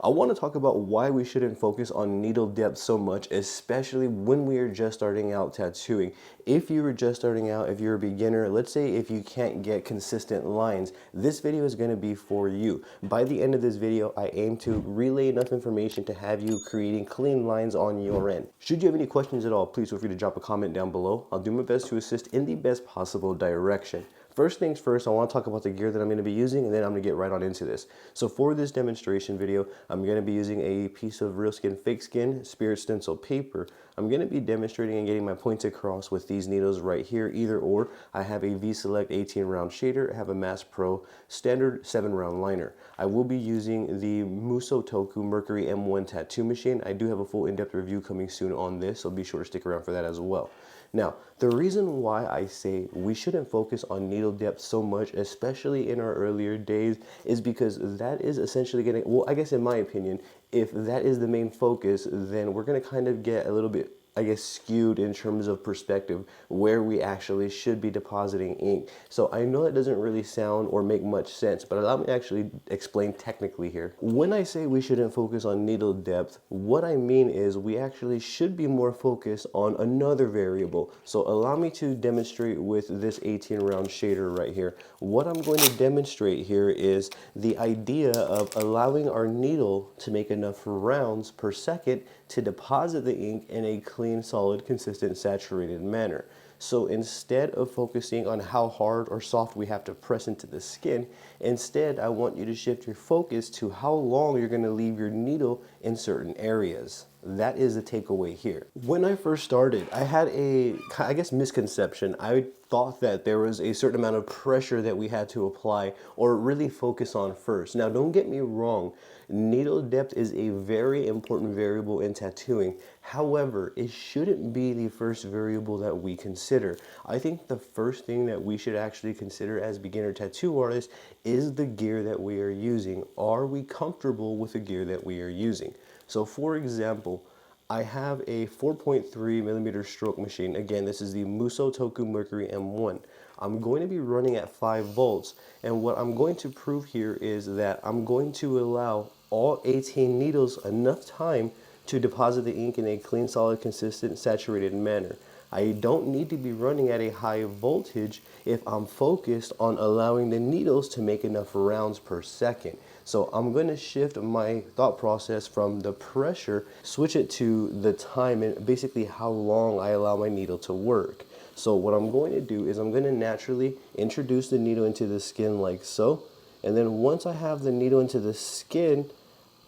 I want to talk about why we shouldn't focus on needle depth so much, especially when we are just starting out tattooing. If you were just starting out, if you're a beginner, let's say if you can't get consistent lines, this video is going to be for you. By the end of this video, I aim to relay enough information to have you creating clean lines on your end. Should you have any questions at all, please feel free to drop a comment down below. I'll do my best to assist in the best possible direction. First things first, I want to talk about the gear that I'm going to be using, and then I'm going to get right on into this. So for this demonstration video, I'm going to be using a piece of real skin, fake skin, spirit stencil paper. I'm going to be demonstrating and getting my points across with these needles right here, either or. I have a V-Select 18 round shader, I have a Mass Pro standard 7 round liner. I will be using the Muso Toku Mercury M1 tattoo machine. I do have a full in-depth review coming soon on this, so be sure to stick around for that as well. Now, the reason why I say we shouldn't focus on needle depth so much, especially in our earlier days, is because that is essentially getting, well, I guess in my opinion, if that is the main focus, then we're going to kind of get a little bit, I guess, skewed in terms of perspective where we actually should be depositing ink. So I know that doesn't really sound or make much sense, but allow me to actually explain technically here. When I say we shouldn't focus on needle depth, what I mean is we actually should be more focused on another variable. So allow me to demonstrate with this 18 round shader right here. What I'm going to demonstrate here is the idea of allowing our needle to make enough rounds per second to deposit the ink in a clean, solid, consistent, saturated manner. So instead of focusing on how hard or soft we have to press into the skin, instead I want you to shift your focus to how long you're going to leave your needle in certain areas. That is the takeaway here. When I first started, I had a, I guess, misconception. I thought that there was a certain amount of pressure that we had to apply or really focus on first. Now, don't get me wrong. Needle depth is a very important variable in tattooing. However, it shouldn't be the first variable that we consider. I think the first thing that we should actually consider as beginner tattoo artists is the gear that we are using. Are we comfortable with the gear that we are using? So for example, I have a 4.3 millimeter stroke machine. Again, this is the Muso Toku Mercury M1. I'm going to be running at 5 volts, and what I'm going to prove here is that I'm going to allow all 18 needles enough time to deposit the ink in a clean, solid, consistent, saturated manner. I don't need to be running at a high voltage if I'm focused on allowing the needles to make enough rounds per second. So I'm going to shift my thought process from the pressure, switch it to the time and basically how long I allow my needle to work. So what I'm going to do is I'm going to naturally introduce the needle into the skin like so. And then once I have the needle into the skin,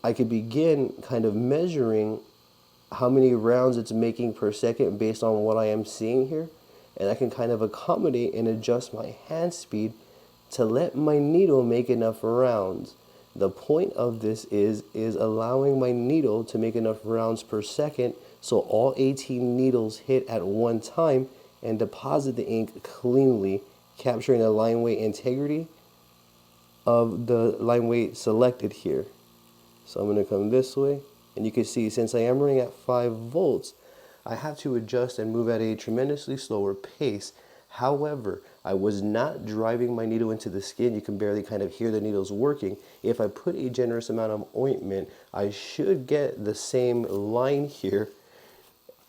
I could begin kind of measuring how many rounds it's making per second based on what I am seeing here. And I can kind of accommodate and adjust my hand speed to let my needle make enough rounds. The point of this is allowing my needle to make enough rounds per second so all 18 needles hit at one time and deposit the ink cleanly, capturing the line weight integrity of the line weight selected here. So I'm going to come this way, and you can see since I am running at 5 volts, I have to adjust and move at a tremendously slower pace. However, I was not driving my needle into the skin. You can barely kind of hear the needles working. If I put a generous amount of ointment, I should get the same line here,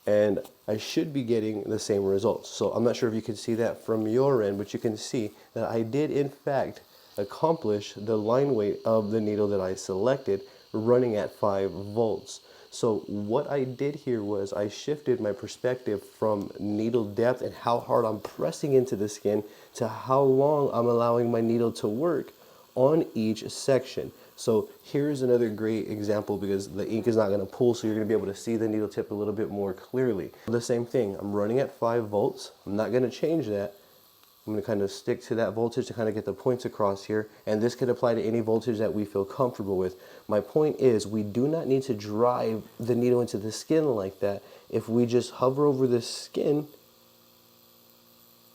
and I should be getting the same results. So I'm not sure if you can see that from your end, but you can see that I did in fact accomplish the line weight of the needle that I selected running at 5 volts. So what I did here was I shifted my perspective from needle depth and how hard I'm pressing into the skin to how long I'm allowing my needle to work on each section. So here's another great example because the ink is not going to pull, so you're going to be able to see the needle tip a little bit more clearly. The same thing, I'm running at 5 volts. I'm not going to change that. I'm going to kind of stick to that voltage to kind of get the points across here, and this could apply to any voltage that we feel comfortable with. My point is we do not need to drive the needle into the skin like that. If we just hover over the skin,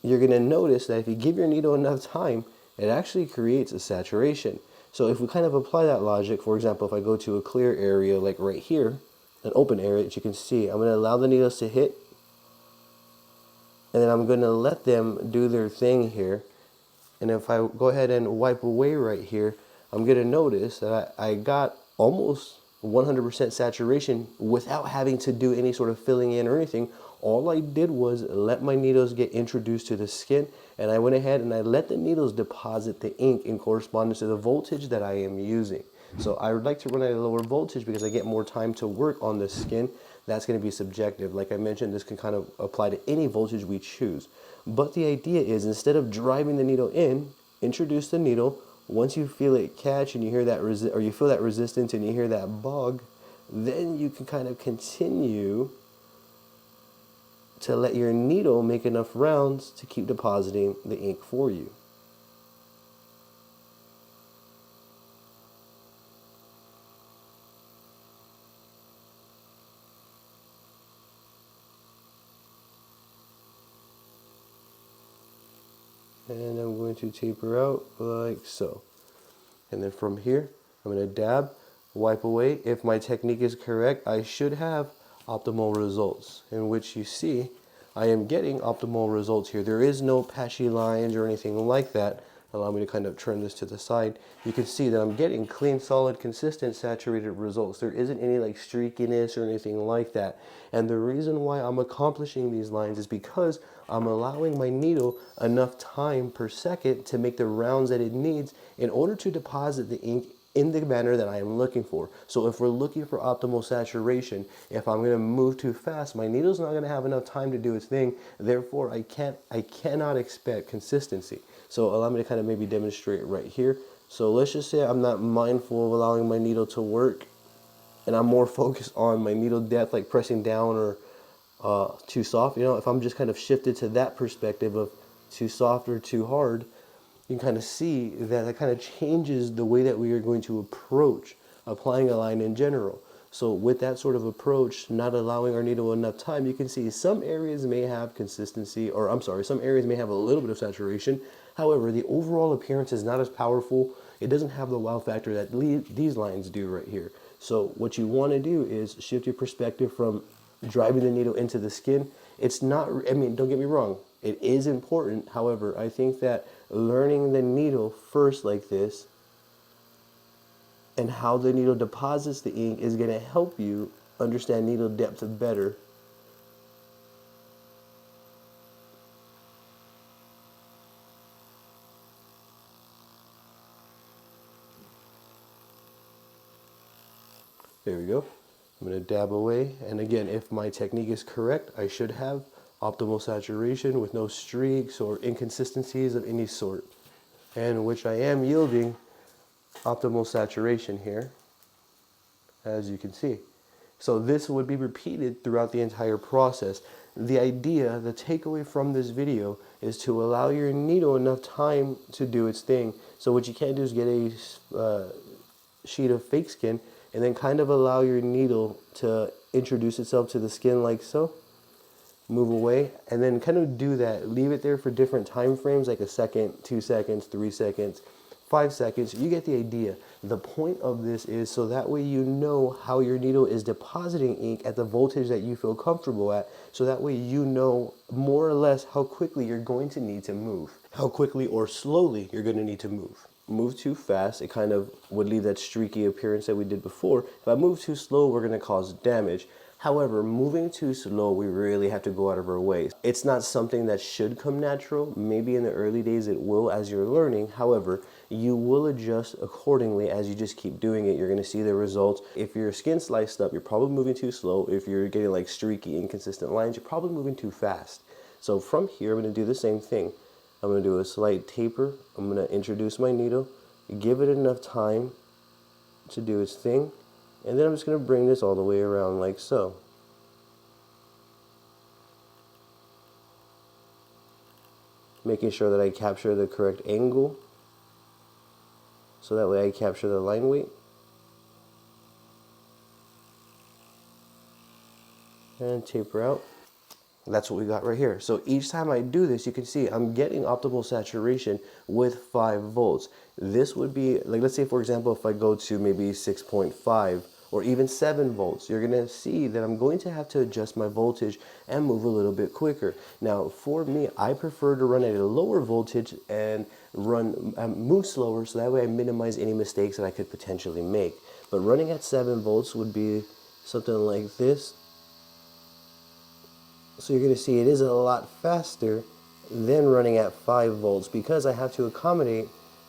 you're going to notice that if you give your needle enough time, it actually creates a saturation. So if we kind of apply that logic, for example, if I go to a clear area like right here, an open area that you can see, I'm going to allow the needles to hit, and then I'm going to let them do their thing here. And if I go ahead and wipe away right here, I'm going to notice that I got almost 100% saturation without having to do any sort of filling in or anything. All I did was let my needles get introduced to the skin, and I went ahead and I let the needles deposit the ink in correspondence to the voltage that I am using. So I would like to run at a lower voltage because I get more time to work on the skin. That's going to be subjective. Like I mentioned, this can kind of apply to any voltage we choose. But the idea is, instead of driving the needle in, introduce the needle. Once you feel it catch and you hear that or you feel that resistance and you hear that bog, then you can kind of continue to let your needle make enough rounds to keep depositing the ink for you. And I'm going to taper out like so. And then from here, I'm going to dab, wipe away. If my technique is correct, I should have optimal results, in which you see I am getting optimal results here. There is no patchy lines or anything like that. Allow me to kind of turn this to the side. You can see that I'm getting clean, solid, consistent, saturated results. There isn't any like streakiness or anything like that. And the reason why I'm accomplishing these lines is because I'm allowing my needle enough time per second to make the rounds that it needs in order to deposit the ink in the manner that I am looking for. So if we're looking for optimal saturation, if I'm going to move too fast, my needle's not going to have enough time to do its thing. Therefore, I cannot expect consistency. So allow me to kind of maybe demonstrate right here. So let's just say I'm not mindful of allowing my needle to work, and I'm more focused on my needle depth, like pressing down or too soft. You know, if I'm just kind of shifted to that perspective of too soft or too hard, you can kind of see that it kind of changes the way that we are going to approach applying a line in general. So with that sort of approach, not allowing our needle enough time, you can see some areas may have consistency, or I'm sorry, some areas may have a little bit of saturation. However, the overall appearance is not as powerful. It doesn't have the wow factor that these lines do right here. So what you want to do is shift your perspective from driving the needle into the skin. It's not, I mean, don't get me wrong, it is important. However, I think that learning the needle first like this and how the needle deposits the ink is going to help you understand needle depth better. There we go. I'm going to dab away, and again, if my technique is correct, I should have optimal saturation with no streaks or inconsistencies of any sort, and which I am yielding optimal saturation here, as you can see. So this would be repeated throughout the entire process. The idea, the takeaway from this video is to allow your needle enough time to do its thing. So what you can't do is get a sheet of fake skin and then kind of allow your needle to introduce itself to the skin like so. Move away and then kind of do that. Leave it there for different time frames, like a second, 2 seconds, 3 seconds, 5 seconds. You get the idea. The point of this is so that way you know how your needle is depositing ink at the voltage that you feel comfortable at. So that way you know more or less how quickly you're going to need to move. How quickly or slowly you're going to need to move. Move too fast, it kind of would leave that streaky appearance that we did before. If I move too slow, we're going to cause damage. However, moving too slow, we really have to go out of our way. It's not something that should come natural. Maybe in the early days it will as you're learning. However, you will adjust accordingly as you just keep doing it. You're going to see the results. If your skin's sliced up, you're probably moving too slow. If you're getting like streaky, inconsistent lines, you're probably moving too fast. So from here, I'm going to do the same thing. I'm going to do a slight taper. I'm going to introduce my needle, give it enough time to do its thing, and then I'm just going to bring this all the way around like so. Making sure that I capture the correct angle, so that way I capture the line weight. And taper out. That's what we got right here. So each time I do this, you can see I'm getting optimal saturation with 5 volts. This would be, like, let's say for example, if I go to maybe 6.5 or even 7 volts, you're gonna see that I'm going to have to adjust my voltage and move a little bit quicker. Now, for me, I prefer to run at a lower voltage and move slower, so that way I minimize any mistakes that I could potentially make. But running at 7 volts would be something like this. So you're going to see it is a lot faster than running at 5 volts because I have to accommodate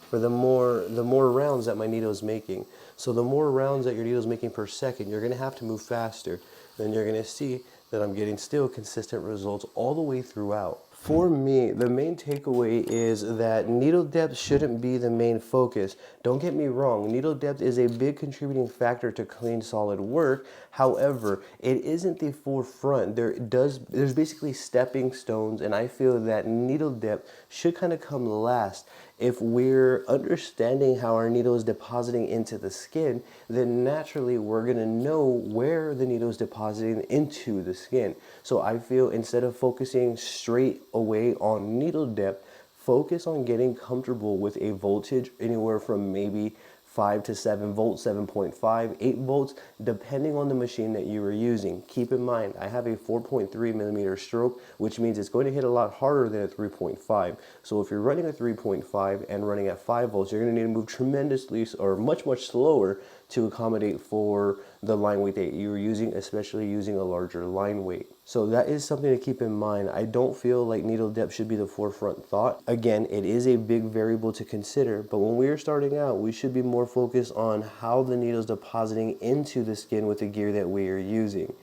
for the more rounds that my needle is making. So the more rounds that your needle is making per second, you're going to have to move faster. Then you're going to see that I'm getting still consistent results all the way throughout. For me, the main takeaway is that needle depth shouldn't be the main focus. Don't get me wrong, needle depth is a big contributing factor to clean solid work. However, it isn't the forefront. There's basically stepping stones, and I feel that needle depth should kind of come last. If we're understanding how our needle is depositing into the skin, then naturally we're going to know where the needle is depositing into the skin. So I feel instead of focusing straight away on needle depth, focus on getting comfortable with a voltage anywhere from maybe 5 to 7 volts, 7.5, 8 volts, depending on the machine that you are using. Keep in mind, I have a 4.3 millimeter stroke, which means it's going to hit a lot harder than a 3.5. So if you're running a 3.5 and running at 5 volts, you're going to need to move tremendously or much slower to accommodate for the line weight that you're using, especially using a larger line weight. So that is something to keep in mind. I don't feel like needle depth should be the forefront thought. Again, it is a big variable to consider, but when we are starting out, we should be more focused on how the needle is depositing into the skin with the gear that we are using.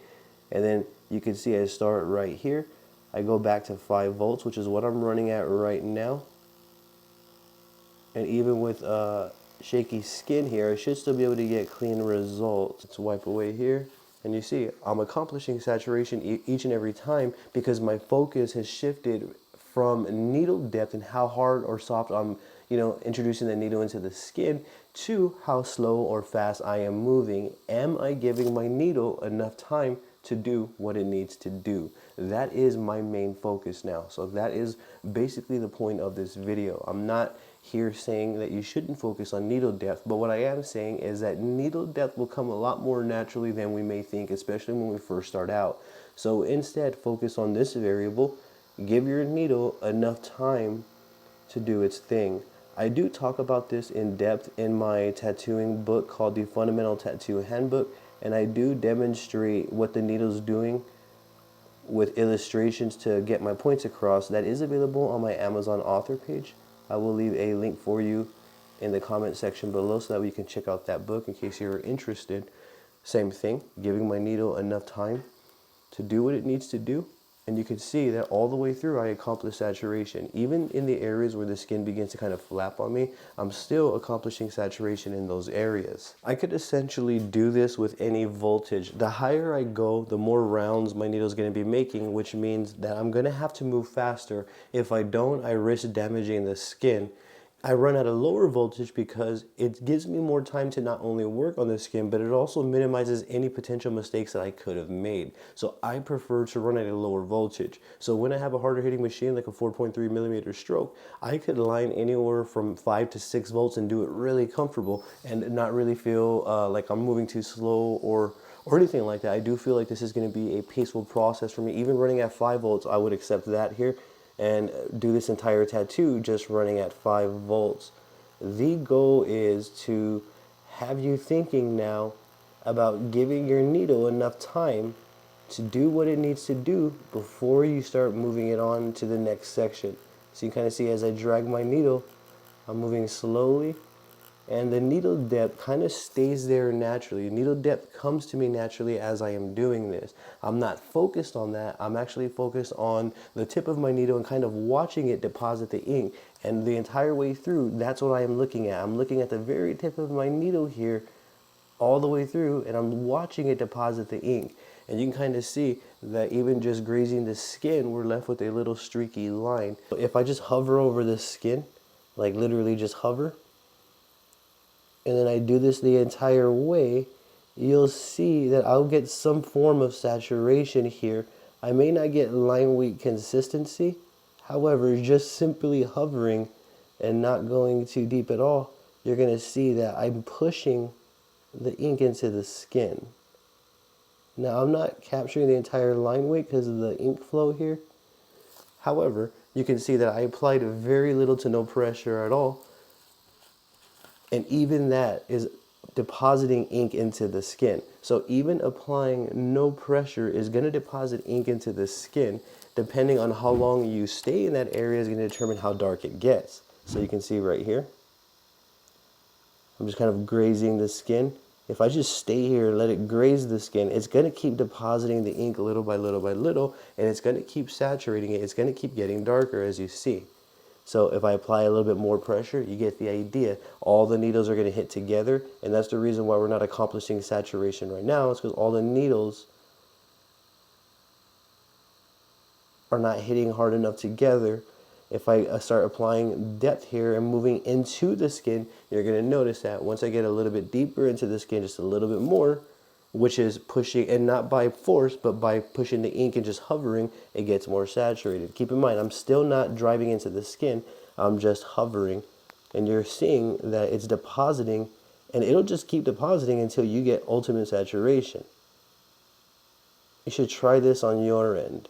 And then you can see I start right here. I go back to 5 volts, which is what I'm running at right now. And even with shaky skin here, I should still be able to get clean results. Let's wipe away here. And you see, I'm accomplishing saturation each and every time because my focus has shifted from needle depth and how hard or soft I'm, introducing the needle into the skin to how slow or fast I am moving. Am I giving my needle enough time to do what it needs to do? That is my main focus now. So that is basically the point of this video. I'm not here saying that you shouldn't focus on needle depth, but what I am saying is that needle depth will come a lot more naturally than we may think, especially when we first start out. So instead, focus on this variable. Give your needle enough time to do its thing. I do talk about this in depth in my tattooing book called the Fundamental Tattoo Handbook, and I do demonstrate what the needle's doing with illustrations to get my points across. That is available on my Amazon author page. I will leave a link for you in the comment section below so that you can check out that book in case you're interested. Same thing, giving my needle enough time to do what it needs to do. And you can see that all the way through I accomplish saturation. Even in the areas where the skin begins to kind of flap on me, I'm still accomplishing saturation in those areas. I could essentially do this with any voltage. The higher I go, the more rounds my needle is going to be making, which means that I'm going to have to move faster. If I don't, I risk damaging the skin. I run at a lower voltage because it gives me more time to not only work on the skin, but it also minimizes any potential mistakes that I could have made. So I prefer to run at a lower voltage. So when I have a harder hitting machine like a 4.3 millimeter stroke, I could line anywhere from 5 to 6 volts and do it really comfortable and not really feel like I'm moving too slow or anything like that. I do feel like this is going to be a peaceful process for me. Even running at 5 volts, I would accept that here and do this entire tattoo just running at 5 volts. The goal is to have you thinking now about giving your needle enough time to do what it needs to do before you start moving it on to the next section. So you kind of see as I drag my needle, I'm moving slowly, and the needle depth kind of stays there naturally. Needle depth comes to me naturally as I am doing this. I'm not focused on that. I'm actually focused on the tip of my needle and kind of watching it deposit the ink. And the entire way through, that's what I am looking at. I'm looking at the very tip of my needle here all the way through, and I'm watching it deposit the ink. And you can kind of see that even just grazing the skin, we're left with a little streaky line. If I just hover over the skin, like literally just hover, and then I do this the entire way, you'll see that I'll get some form of saturation here. I may not get line weight consistency. However, just simply hovering and not going too deep at all, you're going to see that I'm pushing the ink into the skin. Now, I'm not capturing the entire line weight because of the ink flow here. However, you can see that I applied very little to no pressure at all. And even that is depositing ink into the skin. So even applying no pressure is going to deposit ink into the skin. Depending on how long you stay in that area is going to determine how dark it gets. So you can see right here, I'm just kind of grazing the skin. If I just stay here and let it graze the skin, it's going to keep depositing the ink little by little by little, and it's going to keep saturating it. It's going to keep getting darker, as you see. So if I apply a little bit more pressure, you get the idea. All the needles are going to hit together, and that's the reason why we're not accomplishing saturation right now. It's because all the needles are not hitting hard enough together. If I start applying depth here and moving into the skin, you're going to notice that once I get a little bit deeper into the skin, just a little bit more, which is pushing, and not by force, but by pushing the ink and just hovering, it gets more saturated. Keep in mind, I'm still not driving into the skin, I'm just hovering, and you're seeing that it's depositing, and it'll just keep depositing until you get ultimate saturation. You should try this on your end.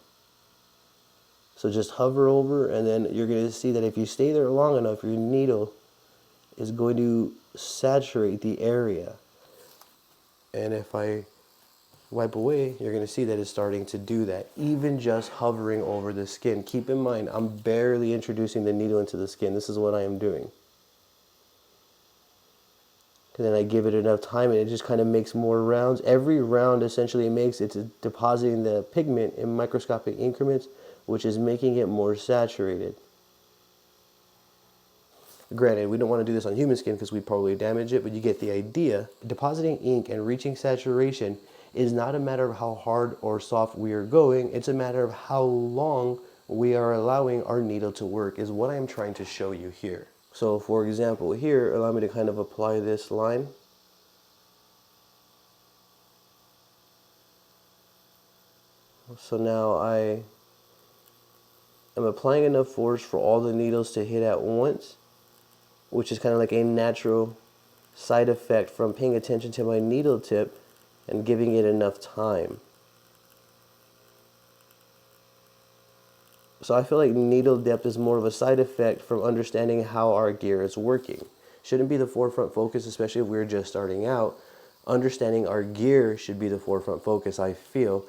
So just hover over, and then you're going to see that if you stay there long enough, your needle is going to saturate the area. And if I wipe away, you're going to see that it's starting to do that, even just hovering over the skin. Keep in mind, I'm barely introducing the needle into the skin. This is what I am doing. And then I give it enough time, and it just kind of makes more rounds. Every round essentially it makes, it's depositing the pigment in microscopic increments, which is making it more saturated. Granted, we don't want to do this on human skin because we'd probably damage it, but you get the idea. Depositing ink and reaching saturation is not a matter of how hard or soft we are going, it's a matter of how long we are allowing our needle to work, is what I'm trying to show you here. So for example, here, allow me to kind of apply this line. So now I am applying enough force for all the needles to hit at once, which is kind of like a natural side effect from paying attention to my needle tip and giving it enough time. So I feel like needle depth is more of a side effect from understanding how our gear is working. Shouldn't be the forefront focus, especially if we're just starting out. Understanding our gear should be the forefront focus, I feel,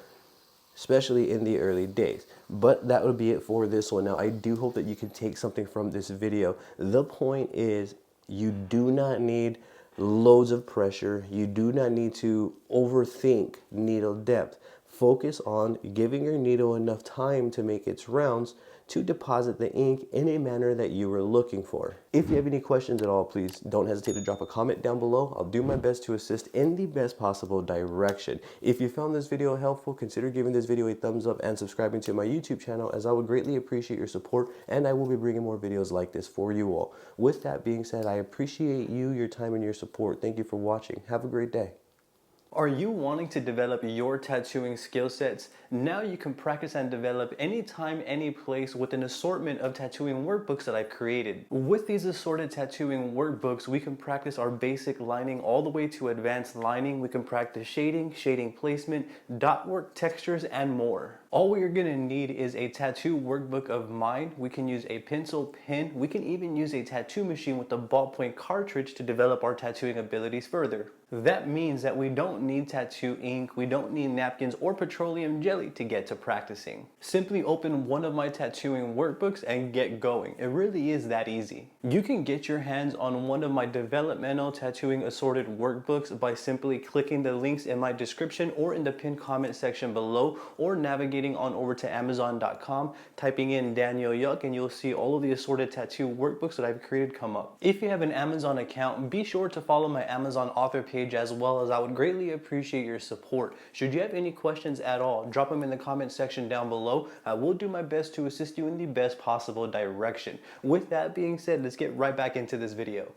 especially in the early days. But that would be it for this one. Now, I do hope that you can take something from this video. The point is, you do not need loads of pressure. You do not need to overthink needle depth. Focus on giving your needle enough time to make its rounds to deposit the ink in a manner that you were looking for. If you have any questions at all, please don't hesitate to drop a comment down below. I'll do my best to assist in the best possible direction. If you found this video helpful, consider giving this video a thumbs up and subscribing to my YouTube channel, as I would greatly appreciate your support, and I will be bringing more videos like this for you all. With that being said, I appreciate you, your time, and your support. Thank you for watching. Have a great day. Are you wanting to develop your tattooing skill sets? Now you can practice and develop anytime, any place with an assortment of tattooing workbooks that I've created. With these assorted tattooing workbooks, we can practice our basic lining all the way to advanced lining. We can practice shading, shading placement, dot work, textures, and more. All we are going to need is a tattoo workbook of mine. We can use a pencil, pen. We can even use a tattoo machine with a ballpoint cartridge to develop our tattooing abilities further. That means that we don't need tattoo ink, we don't need napkins or petroleum jelly to get to practicing. Simply open one of my tattooing workbooks and get going. It really is that easy. You can get your hands on one of my developmental tattooing assorted workbooks by simply clicking the links in my description or in the pinned comment section below, or navigating on over to Amazon.com, typing in Daniel Yuck, and you'll see all of the assorted tattoo workbooks that I've created come up. If you have an Amazon account, be sure to follow my Amazon author page as well, as I would greatly appreciate your support. Should you have any questions at all, drop them in the comment section down below. I will do my best to assist you in the best possible direction. With that being said, let's get right back into this video.